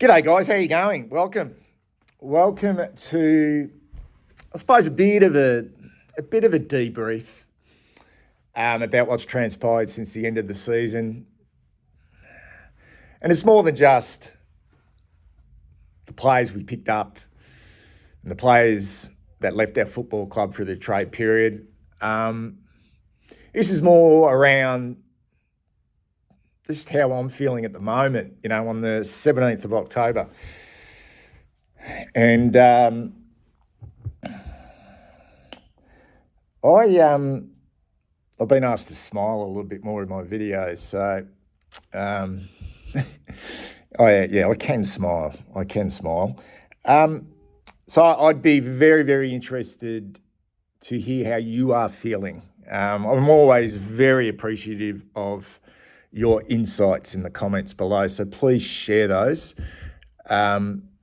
G'day guys, how you going? Welcome to, I suppose, a bit of a debrief about what's transpired since the end of the season. And it's more than just the players we picked up and the players that left our football club for the trade period. This is more around just how I'm feeling at the moment, on the 17th of October. And I've been asked to smile a little bit more in my videos, so I can smile. So I'd be very, very interested to hear how you are feeling. I'm always very appreciative of your insights in the comments below, so please share those.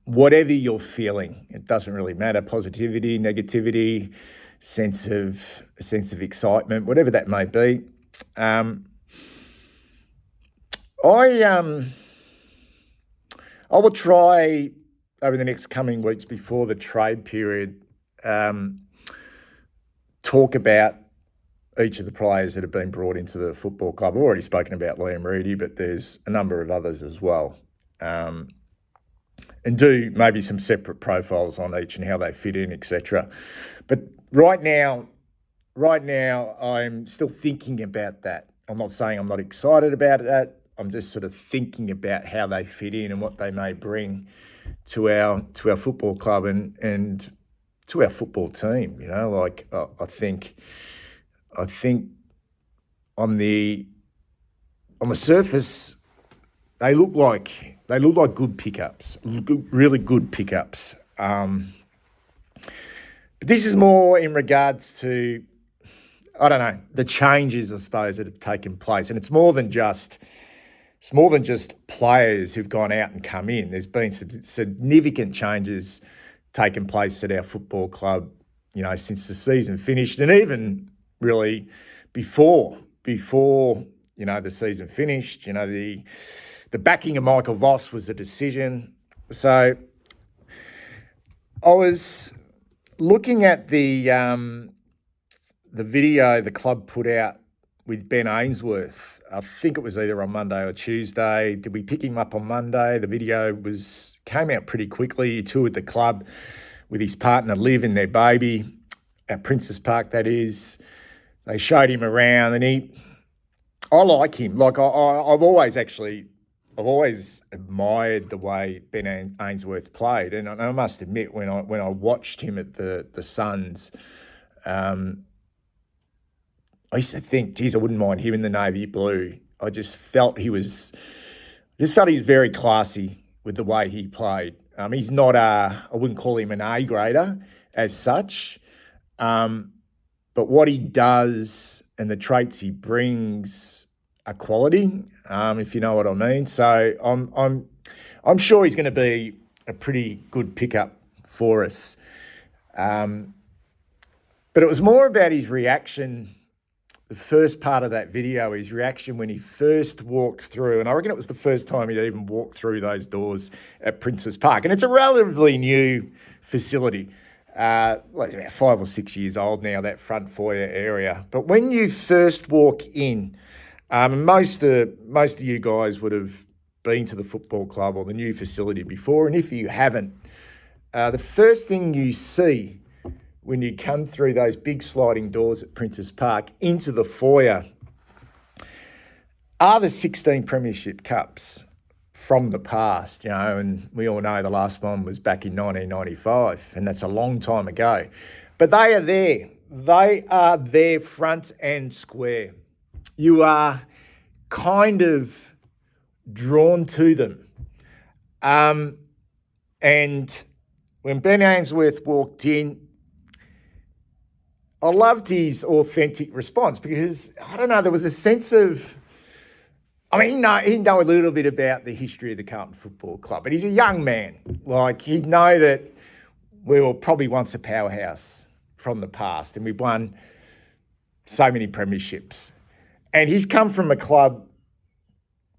Whatever you're feeling, it doesn't really matter. Positivity, negativity, sense of excitement, whatever that may be. I will try over the next coming weeks before the trade period talk about each of the players that have been brought into the football club. I've already spoken about Liam Reedy, but there's a number of others as well. And do maybe some separate profiles on each and how they fit in, etc. But right now, I'm still thinking about that. I'm not saying I'm not excited about that. I'm just sort of thinking about how they fit in and what they may bring to our football club and to our football team. I think on the surface, they look like good pickups, really good pickups. But this is more in regards to, the changes, I suppose, that have taken place, and it's more than just players who've gone out and come in. There's been some significant changes taken place at our football club, since the season finished, and even really before the season finished. The backing of Michael Voss was a decision. So I was looking at the video the club put out with Ben Ainsworth. I think it was either on Monday or Tuesday. Did we pick him up on Monday? The video came out pretty quickly. He toured the club with his partner Liv and their baby at Princes Park, that is. They showed him around, and I like him. Like I've always admired the way Ben Ainsworth played, and I must admit, when I watched him at the Suns, I used to think, geez, I wouldn't mind him in the navy blue. I just felt he was very classy with the way he played. He's not I wouldn't call him an A grader as such. But what he does and the traits he brings are quality, if you know what I mean. So I'm sure he's going to be a pretty good pickup for us. But it was more about his reaction, the first part of that video, his reaction when he first walked through. And I reckon it was the first time he'd even walked through those doors at Princes Park. And it's a relatively new facility. About 5 or 6 years old now, that front foyer area. But when you first walk in, most of you guys would have been to the football club or the new facility before, and if you haven't, the first thing you see when you come through those big sliding doors at Princes Park into the foyer are the 16 Premiership Cups from the past, and we all know the last one was back in 1995, and that's a long time ago. But they are there. They are there front and square. You are kind of drawn to them. And when Ben Ainsworth walked in, I loved his authentic response because, there was a sense of, he'd know a little bit about the history of the Carlton Football Club, but he's a young man. He'd know that we were probably once a powerhouse from the past, and we've won so many premierships. And he's come from a club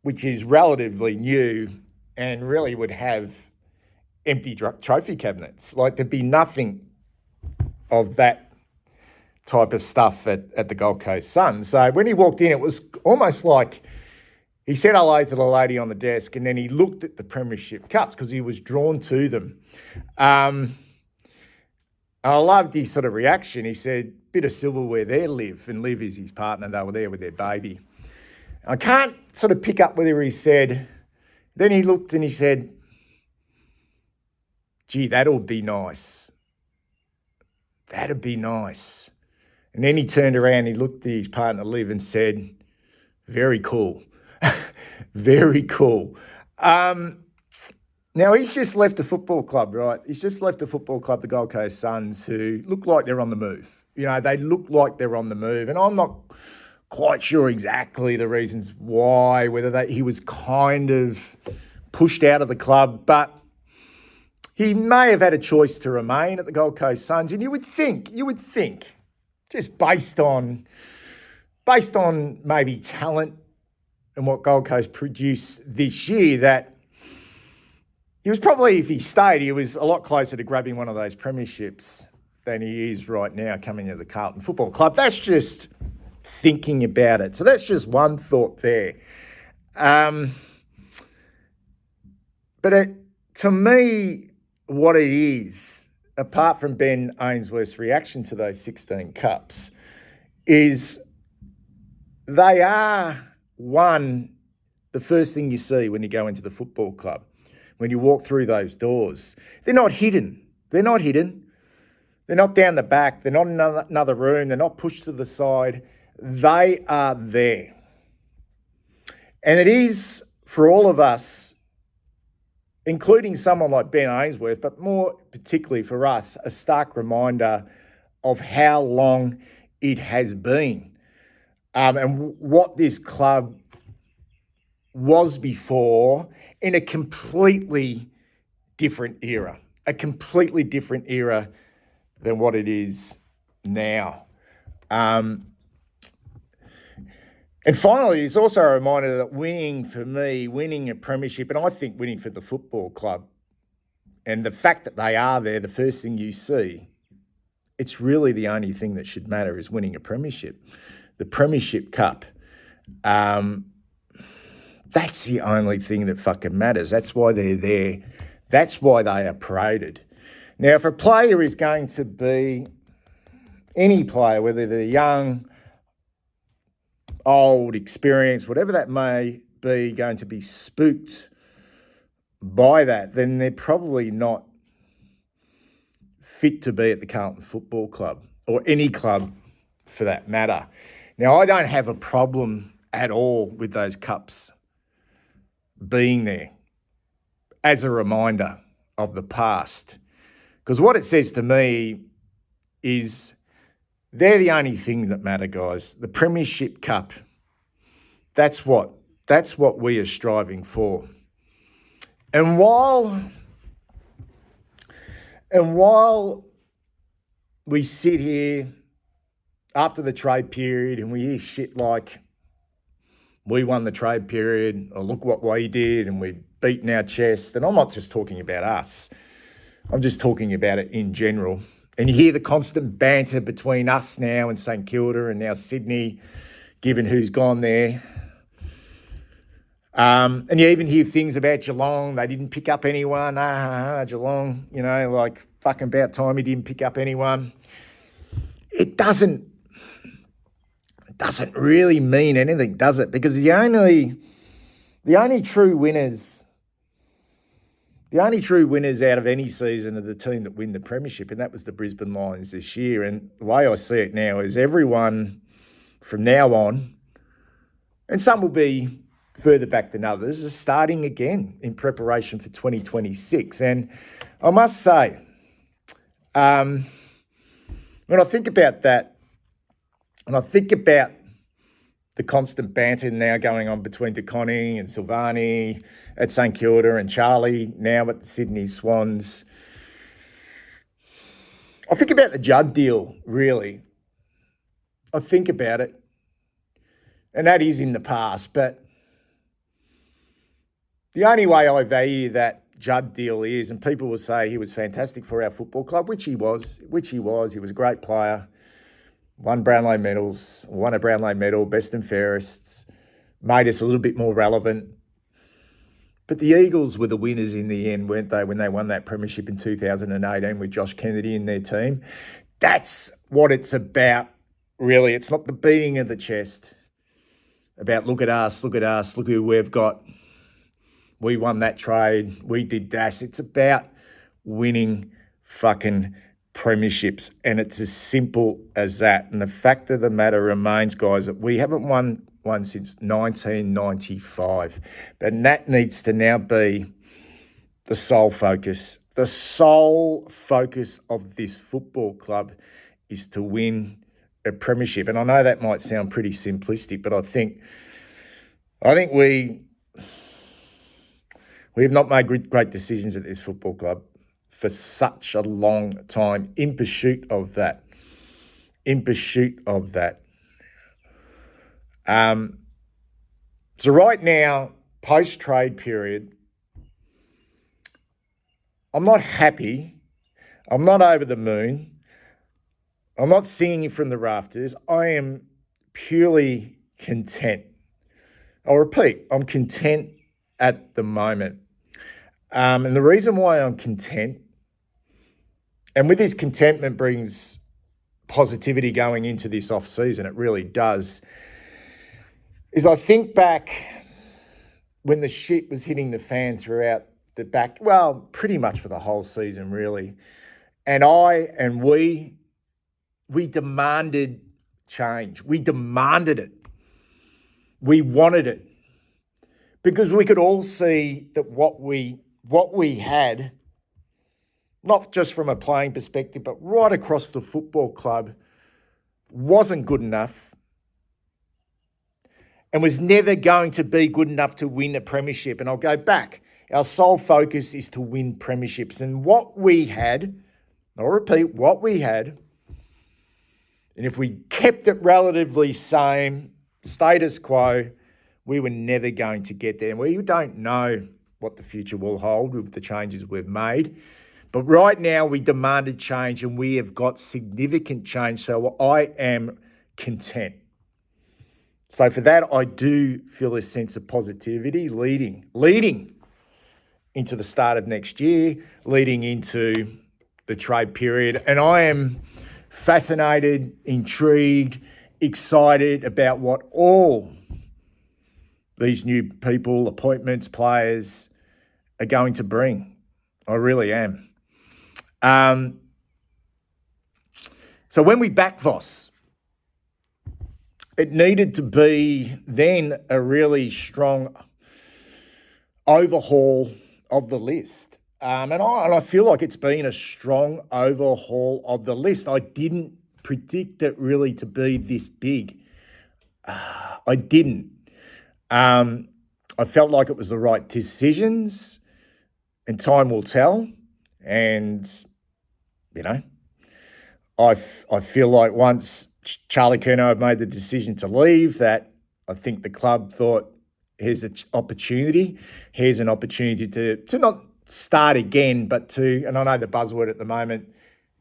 which is relatively new and really would have empty trophy cabinets. Like there'd be nothing of that type of stuff at the Gold Coast Suns. So when he walked in, it was almost like he said hello to the lady on the desk, and then he looked at the Premiership Cups because he was drawn to them. And I loved his sort of reaction. He said, bit of silverware there, Liv, and Liv is his partner. They were there with their baby. I can't sort of pick up whether he said, then he looked and he said, gee, that'll be nice. That'd be nice. And then he turned around, he looked at his partner, Liv, and said, very cool. Very cool. Now, he's just left the football club, right? He's just left the football club, the Gold Coast Suns, who look like they're on the move. You know, they look like they're on the move. And I'm not quite sure exactly the reasons why, whether he was kind of pushed out of the club, but he may have had a choice to remain at the Gold Coast Suns. And you would think, just based on maybe talent and what Gold Coast produced this year, that he was probably, if he stayed, he was a lot closer to grabbing one of those premierships than he is right now coming to the Carlton Football Club. That's just thinking about it. So that's just one thought there. But to me, what it is, apart from Ben Ainsworth's reaction to those 16 cups, is they are, one, the first thing you see when you go into the football club, when you walk through those doors. They're not hidden. They're not down the back. They're not in another room. They're not pushed to the side. They are there. And it is, for all of us, including someone like Ben Ainsworth, but more particularly for us, a stark reminder of how long it has been. And what this club was before in a completely different era than what it is now. And finally, it's also a reminder that winning for me, winning a premiership, and I think winning for the football club, and the fact that they are there, the first thing you see, it's really the only thing that should matter is winning a premiership. The Premiership Cup, that's the only thing that fucking matters. That's why they're there. That's why they are paraded. Now, if a player is going to be, any player, whether they're young, old, experienced, whatever that may be, going to be spooked by that, then they're probably not fit to be at the Carlton Football Club, or any club for that matter. Now, I don't have a problem at all with those cups being there as a reminder of the past. Because what it says to me is they're the only thing that matter, guys. The Premiership Cup, that's what we are striving for. And while we sit here after the trade period and we hear shit like, we won the trade period, or look what we did, and we've beaten our chest, and I'm not just talking about us, I'm just talking about it in general. And you hear the constant banter between us now and St Kilda and now Sydney, given who's gone there. And you even hear things about Geelong. They didn't pick up anyone. Geelong, like fucking about time he didn't pick up anyone. It doesn't really mean anything, does it? Because the only true winners out of any season are the team that win the premiership, and that was the Brisbane Lions this year. And the way I see it now is everyone from now on, and some will be further back than others, is starting again in preparation for 2026. And I must say, when I think about that, and I think about the constant banter now going on between DeConning and Silvani at St Kilda and Charlie now at the Sydney Swans, I think about the Judd deal, really. I think about it, and that is in the past, but The only way I value that Judd deal is, and people will say he was fantastic for our football club, which he was. He was a great player. Won Brownlow medals, won a Brownlow medal, best and fairest, made us a little bit more relevant. But the Eagles were the winners in the end, weren't they, when they won that premiership in 2018 with Josh Kennedy in their team? That's what it's about, really. It's not the beating of the chest about look at us, look who we've got. We won that trade, we did this. It's about winning fucking premierships, and it's as simple as that. And the fact of the matter remains, guys, that we haven't won one since 1995. But that needs to now be the sole focus. The sole focus of this football club is to win a premiership. And I know that might sound pretty simplistic, but I think we have not made great decisions at this football club for such a long time in pursuit of that. So right now, post-trade period, I'm not happy. I'm not over the moon. I'm not singing from the rafters. I am purely content. I'll repeat, I'm content at the moment. And the reason why I'm content, and with this contentment brings positivity going into this off-season, it really does, is I think back when the shit was hitting the fan throughout the back, well, pretty much for the whole season, really. And we demanded change. We demanded it. We wanted it. Because we could all see that what we had, not just from a playing perspective, but right across the football club, wasn't good enough and was never going to be good enough to win a premiership. And I'll go back. Our sole focus is to win premierships. And what we had, I'll repeat, what we had, and if we kept it relatively same, status quo, we were never going to get there. And we don't know what the future will hold with the changes we've made. But right now we demanded change and we have got significant change. So I am content. So for that, I do feel a sense of positivity leading into the start of next year, leading into the trade period. And I am fascinated, intrigued, excited about what all these new people, appointments, players are going to bring. I really am. So when we backed Voss, it needed to be then a really strong overhaul of the list. And I feel like it's been a strong overhaul of the list. I didn't predict it really to be this big. I didn't. I felt like it was the right decisions, and time will tell. And, I feel like once Charlie Curnow had made the decision to leave, that I think the club thought, here's an opportunity. Here's an opportunity to not start again, but to, and I know the buzzword at the moment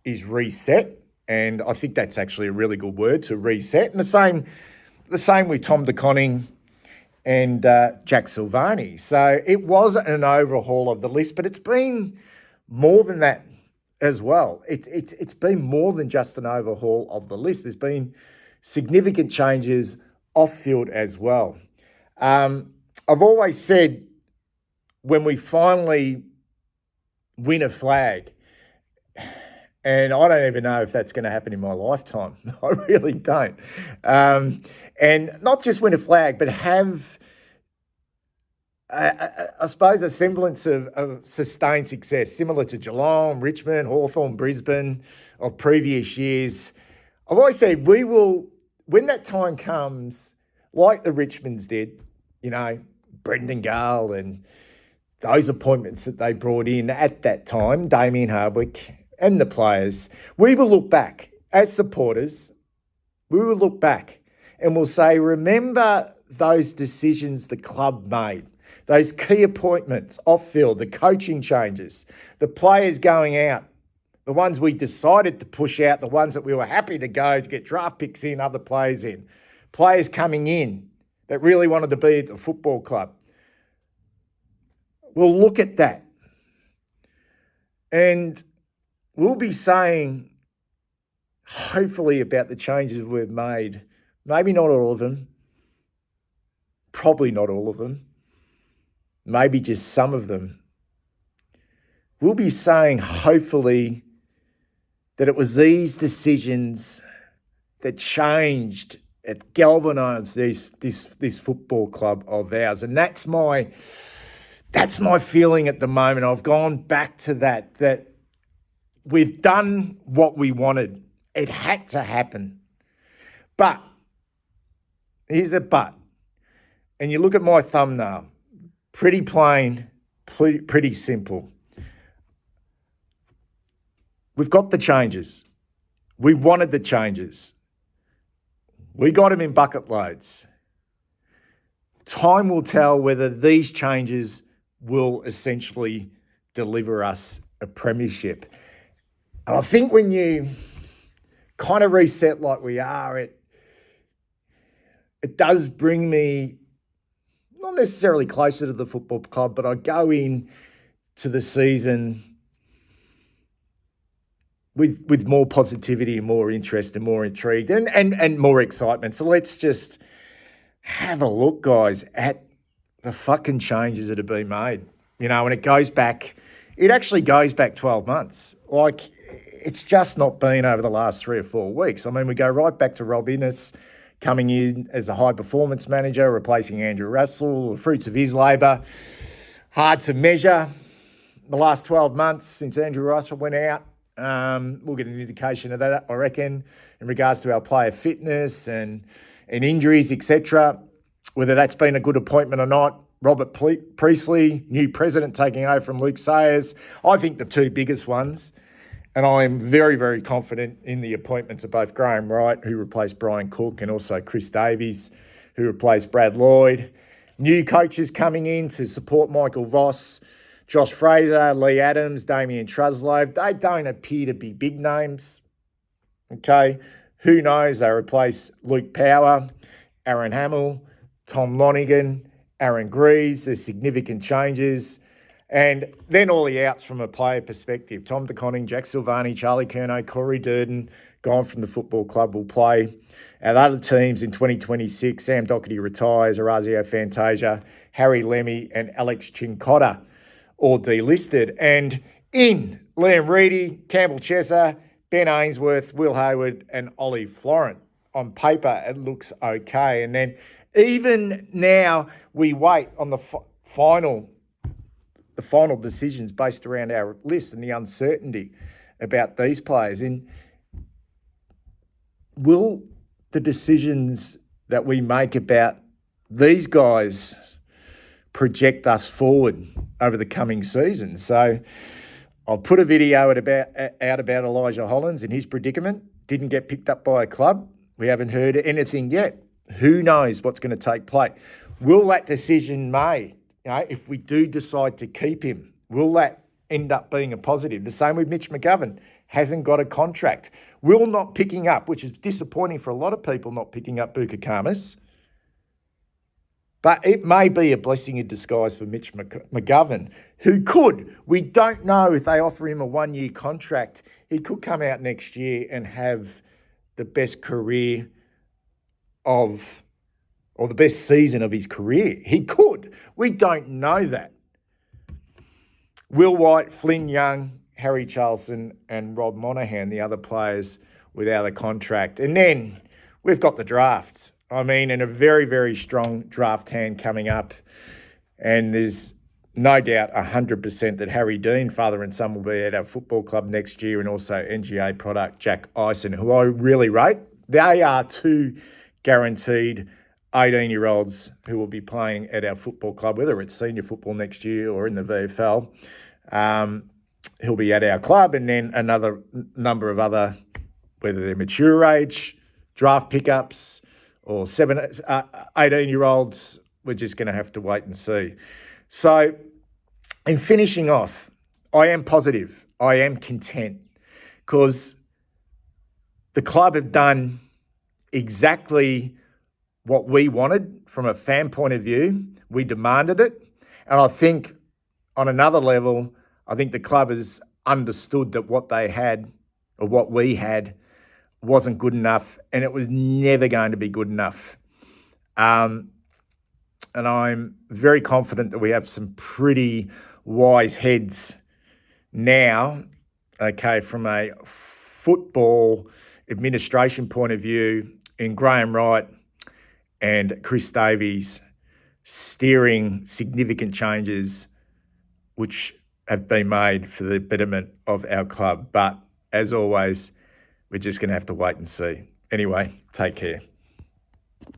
is reset. And I think that's actually a really good word, to reset. And the same with Tom De Koning and Jack Silvani. So it was an overhaul of the list, but it's been more than that as well. It's been more than just an overhaul of the list. There's been significant changes off-field as well. I've always said when we finally win a flag, and I don't even know if that's going to happen in my lifetime. I really don't. And not just win a flag, but have, I suppose, a semblance of sustained success, similar to Geelong, Richmond, Hawthorn, Brisbane of previous years. I've always said we will, when that time comes, like the Richmonds did, Brendan Gale and those appointments that they brought in at that time, Damien Hardwick and the players, we will look back as supporters. We will look back and we'll say, remember those decisions the club made. those key appointments off field, the coaching changes, the players going out, the ones we decided to push out, the ones that we were happy to go to get draft picks in, other players in, players coming in that really wanted to be at the football club. We'll look at that. And we'll be saying, hopefully, about the changes we've made. Maybe not all of them. Probably not all of them. Maybe just some of them. We'll be saying, hopefully, that it was these decisions that changed, it galvanised this football club of ours. And that's my feeling at the moment. I've gone back to that we've done what we wanted. It had to happen. But, here's the but. And you look at my thumbnail, pretty plain, pretty simple. We've got the changes. We wanted the changes. We got them in bucket loads. Time will tell whether these changes will essentially deliver us a premiership. And I think when you kind of reset like we are, it does bring me not necessarily closer to the football club, but I go in to the season with more positivity and more interest and more intrigue and more excitement. So let's just have a look, guys, at the fucking changes that have been made. You know, and it actually goes back 12 months. Like, it's just not been over the last 3 or 4 weeks. I mean, we go right back to Rob Innes coming in as a high-performance manager, replacing Andrew Russell, the fruits of his labour. Hard to measure the last 12 months since Andrew Russell went out. We'll get an indication of that, I reckon, in regards to our player fitness and injuries, etc. Whether that's been a good appointment or not. Robert Priestley, new president taking over from Luke Sayers. I think the two biggest ones. And I'm very, very confident in the appointments of both Graham Wright, who replaced Brian Cook, and also Chris Davies, who replaced Brad Lloyd. New coaches coming in to support Michael Voss, Josh Fraser, Lee Adams, Damien Truslove. They don't appear to be big names. Okay, who knows? They replace Luke Power, Aaron Hamill, Tom Lonigan, Aaron Greaves. There's significant changes. And then all the outs from a player perspective. Tom DeConning, Jack Silvani, Charlie Curnow, Corey Durden, gone from the football club, will play at other teams in 2026. Sam Doherty retires, Orazio Fantasia, Harry Lemmy and Alex Chincotta, all delisted. And in Liam Reedy, Campbell Chesser, Ben Ainsworth, Will Hayward and Ollie Florent. On paper, it looks okay. And then even now, we wait on the final decisions based around our list and the uncertainty about these players. And will the decisions that we make about these guys project us forward over the coming season? So I'll put a video out about Elijah Hollins and his predicament. Didn't get picked up by a club. We haven't heard anything yet. Who knows what's going to take place? Will that decision made, if we do decide to keep him, will that end up being a positive? The same with Mitch McGovern. Hasn't got a contract. Will not picking up, which is disappointing for a lot of people, not picking up Buka Kamas. But it may be a blessing in disguise for Mitch McGovern, who could. We don't know if they offer him a 1-year contract. He could come out next year and have the best career or the best season of his career. He could. We don't know that. Will White, Flynn Young, Harry Charlson and Rob Monaghan, the other players without a contract. And then we've got the draft. I mean, and a very, very strong draft hand coming up. And there's no doubt 100% that Harry Dean, father and son, will be at our football club next year, and also NGA product Jack Ison, who I really rate. They are two guaranteed 18-year-olds who will be playing at our football club, whether it's senior football next year or in the VFL. He'll be at our club, and then another number of other, whether they're mature age, draft pickups, or 18-year-olds, we're just going to have to wait and see. So, in finishing off, I am positive. I am content because the club have done exactly what we wanted from a fan point of view. We demanded it. And I think on another level, I think the club has understood that what they had or what we had wasn't good enough, and it was never going to be good enough. And I'm very confident that we have some pretty wise heads now, okay, from a football administration point of view, in Graham Wright and Chris Davies steering significant changes which have been made for the betterment of our club. But as always, we're just going to have to wait and see. Anyway, take care.